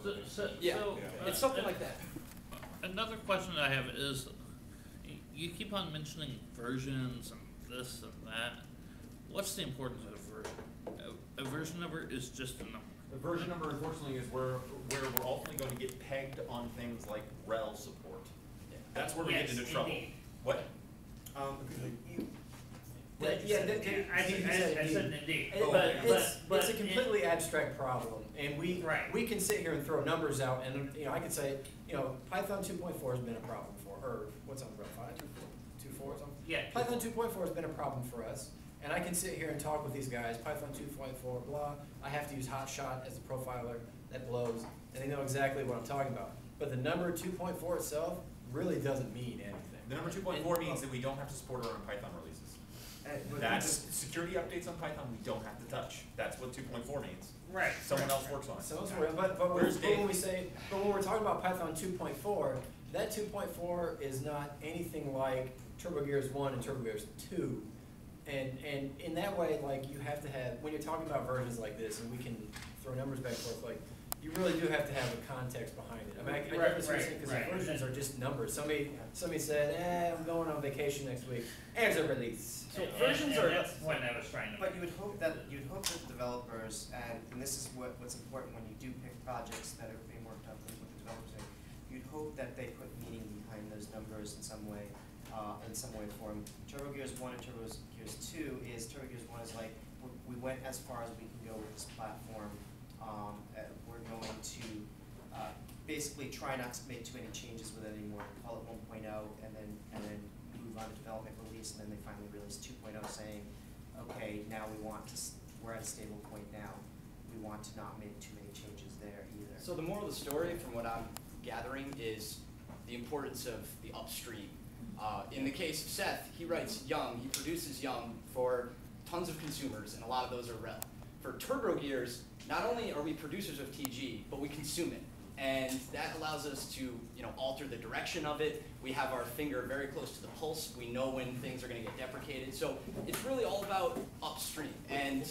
It's something like that. Another question I have is, you keep on mentioning versions and this and that. What's the importance of a version? A version number is just a number. The version number, unfortunately, is where we're ultimately going to get pegged on things like rel support. Yeah. That's where we get into trouble. Indeed. What? I said indeed. It's a completely abstract problem, and we can sit here and throw numbers out, and I could say, Python 2.4 has been a problem or what's on Rel 5, 2.4 or something? Yeah. Python 2.4 has been a problem for us, and I can sit here and talk with these guys, Python 2.4, blah, I have to use Hotshot as a profiler that blows, and they know exactly what I'm talking about. But the number 2.4 itself really doesn't mean anything. The number 2.4 means that we don't have to support our own Python releases. That's security updates on Python we don't have to touch. That's what 2.4 means. Right. Someone else works on it. But when we're talking about Python 2.4, that 2.4 is not anything like TurboGears 1 and TurboGears 2. And in that way, you have to have, when you're talking about versions like this, and we can throw numbers back and forth, you really do have to have a context behind it. I mean, I never say because versions are just numbers. Somebody said, I'm going on vacation next week. As a release. So versions are. That's the point I was trying to. But you would hope that developers, and this is what's important when you do pick projects that are being worked on with the developers. You'd hope that they put meaning behind those numbers in some way, form. TurboGears 1 and TurboGears 2 is we went as far as we can go with this platform. We're going to basically try not to make too many changes with it anymore. Call it 1.0, and then move on to development release, and then they finally release 2.0, saying, okay, now we're at a stable point now. We want to not make too many changes there either. So the moral of the story, from what I'm gathering, is the importance of the upstream. In the case of Seth, he writes Yum, he produces Yum for tons of consumers, and a lot of those are rel. For TurboGears, not only are we producers of TG, but we consume it. And that allows us to alter the direction of it. We have our finger very close to the pulse. We know when things are going to get deprecated. So it's really all about upstream. And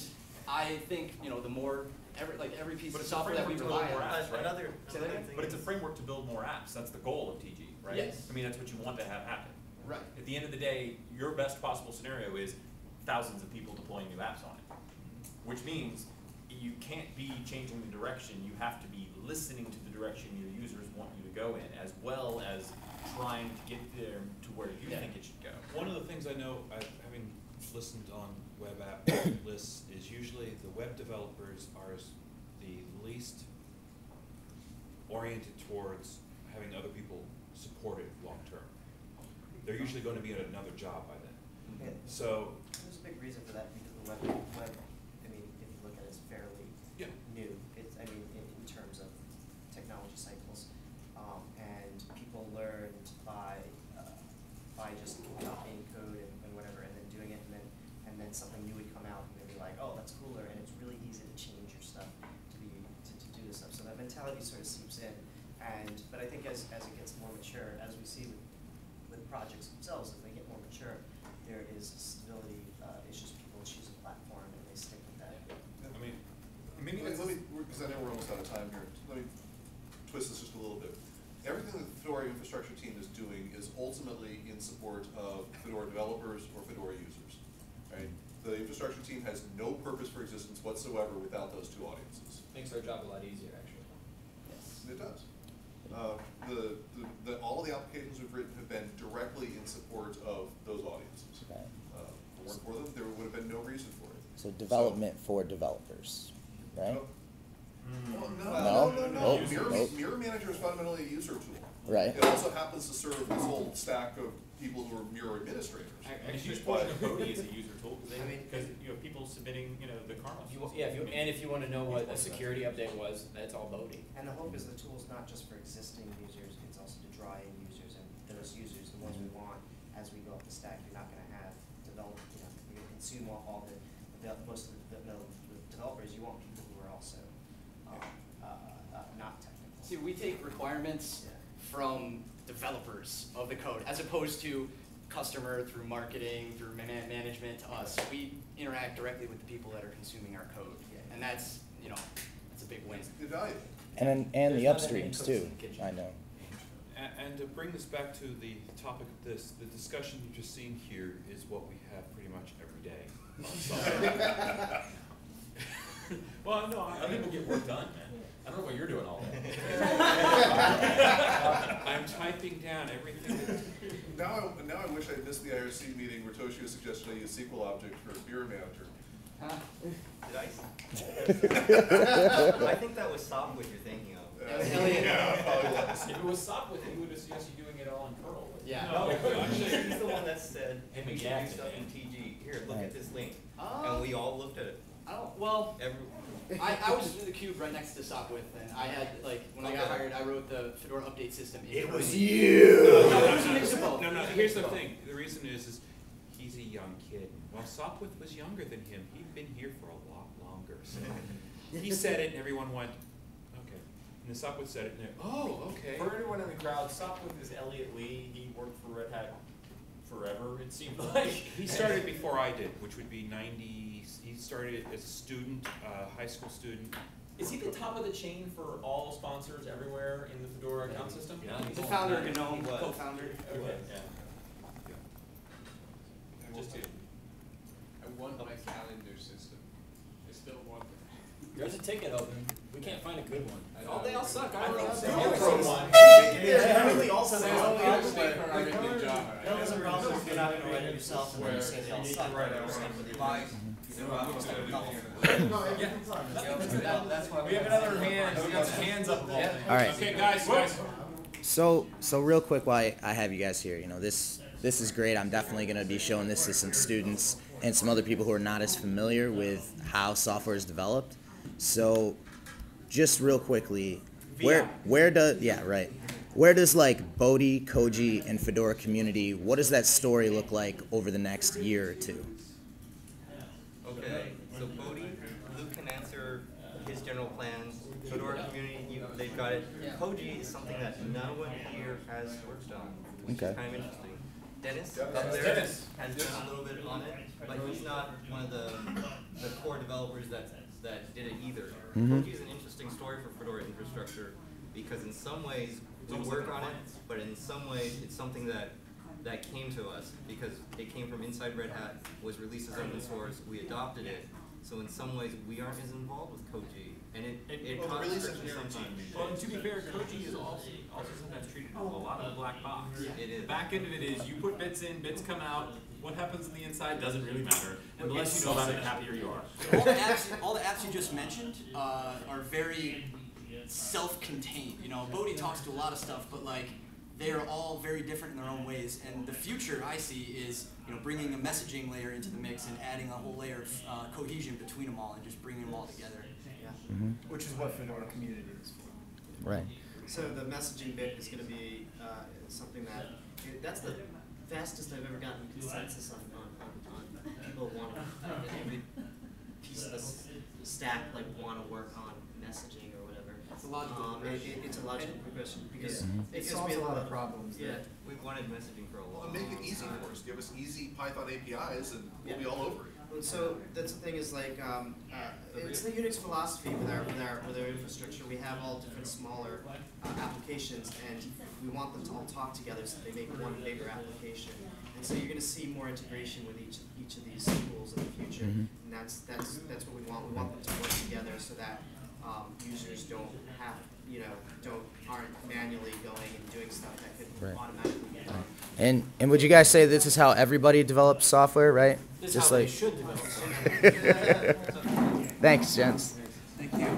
I think the more every piece of software that we rely on. But it's a framework to build more apps. That's the goal of TG, right? Yes. I mean, that's what you want to have happen. Right. At the end of the day, your best possible scenario is thousands of people deploying new apps on it, which means you can't be changing the direction. You have to be listening to the direction your users want you to go in, as well as trying to get there to where you think it should go. One of the things I know, having listened on web app lists, is usually the web developers are the least oriented towards having other people support it long term. They're usually going to be at another job by then. Yeah. So there's a big reason for that, because the web I mean, if you look at it, it's fairly new. It's, I mean, in terms of technology cycles, and people learned by just copying code and whatever, and then doing it, and then something new would come out, and they'd be like, oh, that's cooler, and it's really easy to change your stuff to do this stuff. So that mentality sort of seeps in, but I think as it gets more mature, as we see with projects themselves, as they get more mature, there is stability. It's just people choose a platform and they stick with that. I mean, maybe because I know we're almost out of time here. Let me twist this just a little bit. Everything that the Fedora infrastructure team is doing is ultimately in support of Fedora developers or Fedora users. Right? The infrastructure team has no purpose for existence whatsoever without those two audiences. Makes our job a lot easier, actually. Yes. It does. All of the applications we've written have been directly in support of those audiences. Okay. If it weren't for them, there would have been no reason for it. So development for developers, right? No. Nope. Mirror Manager is fundamentally a user tool. Right. It also happens to serve this whole stack of people who are Mirror administrators. A huge portion of Bodhi is a user tool because you have people submitting the kernel. If you want to know what a security update was, that's all Bodhi. And the hope is the tool is not just for existing users; it's also to draw in users, and those users, the ones we want, as we go up the stack. You're not going to have development. You're going to consume most of the developers. You want people who are also not technical. See, we take requirements from developers of the code, as opposed to customer through marketing, through management to us. We interact directly with the people that are consuming our code, and that's that's a big win. It's invaluable. And the There's not that many upstreams cooks too, in the kitchen. I know. And to bring this back to the topic of this, the discussion you've just seen here is what we have pretty much every day. on software. Well, no, I think we'll get work done, man. I don't know what you're doing all day. I'm typing down everything that, Now I wish I missed the IRC meeting where Toshio suggested I use SQL object for beer manager. Did I? I think that was Sopwith you're thinking of. Yeah, probably was. If it was Sopwith, he would have suggested you doing it all in Perl. Yeah. No, actually, he's the one that said, Hey, we should McGack, do stuff in man. TG. Here, look Right. at this link. Oh. And we all looked at it. Well, Every, I was in the cube right next to Sopwith, and I had, like, when I got Okay. hired, I wrote the Fedora update system. It was you! No, it was a mix of both. no, here's the thing, the reason is he's a young kid. While Sopwith was younger than him, he'd been here for a lot longer, so. He said it and everyone went, okay. And then Sopwith said it and they're, oh, okay. For everyone in the crowd, Sopwith is Elliot Lee. He worked for Red Hat forever, it seemed like. He started before I did, which would be 90, he started as a student, high school student. Is he the top of the chain for all sponsors everywhere in the Fedora account system? Yeah. The founder of GNOME, He was. co-founder. Okay, yeah. Just two. I want my calendar system. I still want it. There's a ticket open. We can't find a good one. Oh, they all suck. I I don't think know. so. They all From suck. one. Really also They there's all a need problem to stay with, for our new job. no, there's a problem if you're not gonna write it yourself and then you say they all suck. With the buy, That's why We have another hand. We got some hands up. All right. Okay, guys. So real quick, while I have you guys here, you know, this is great. I'm definitely going to be showing this to some students and some other people who are not as familiar with how software is developed. So, just real quickly, where does like Bodhi, Koji, and Fedora community? What does that story look like over the next year or two? okay, so Bodhi, Luke can answer his general plans. Fedora community, they've got it. Koji is something that no one here has worked on, which Okay. is kind of interesting. Dennis up there Dennis. has done a little bit on it, but he's not one of the core developers that did it either. Mhm. Koji is an interesting story for Fedora infrastructure because in some ways we work on it, but in some ways it's something that came to us because it came from inside Red Hat, was released as open source, we adopted it. So in some ways we aren't as involved with Koji, and it Well, the causes release friction engineering sometimes. team. Well, and to be fair, Koji is also sometimes treated as a lot of a black box. It is. The back end of it is you put bits in, bits come out. What happens on the inside doesn't really matter. And the less you know about it, the happier you are. All the apps you just mentioned are very self-contained. You know, Bodhi talks to a lot of stuff, but like they are all very different in their own ways. And the future I see is, you know, bringing a messaging layer into the mix and adding a whole layer of cohesion between them all and just bringing them all together. which is what Fedora community is for. Right. So the messaging bit is gonna be, something that, that's the fastest I've ever gotten consensus on people want to, every piece of this stack, like, wanna work on messaging or whatever. It's a logical progression. It's a logical progression, because It solves a lot of problems. Yeah. We've wanted messaging for a Well, long make it time. easy for us. Give us easy Python APIs and we'll be Yeah. all over it. And so that's the thing is like, it's the Unix philosophy with our infrastructure. We have all different smaller applications, and we want them to all talk together so they make one bigger application. And so you're going to see more integration with each of these tools in the future, and that's what we want. We want them to work together so that users aren't manually going and doing stuff that could Right. automatically get done. And would you guys say this is how everybody develops software, right? This is Just how they like. should develop. Thanks, gents. Thank you.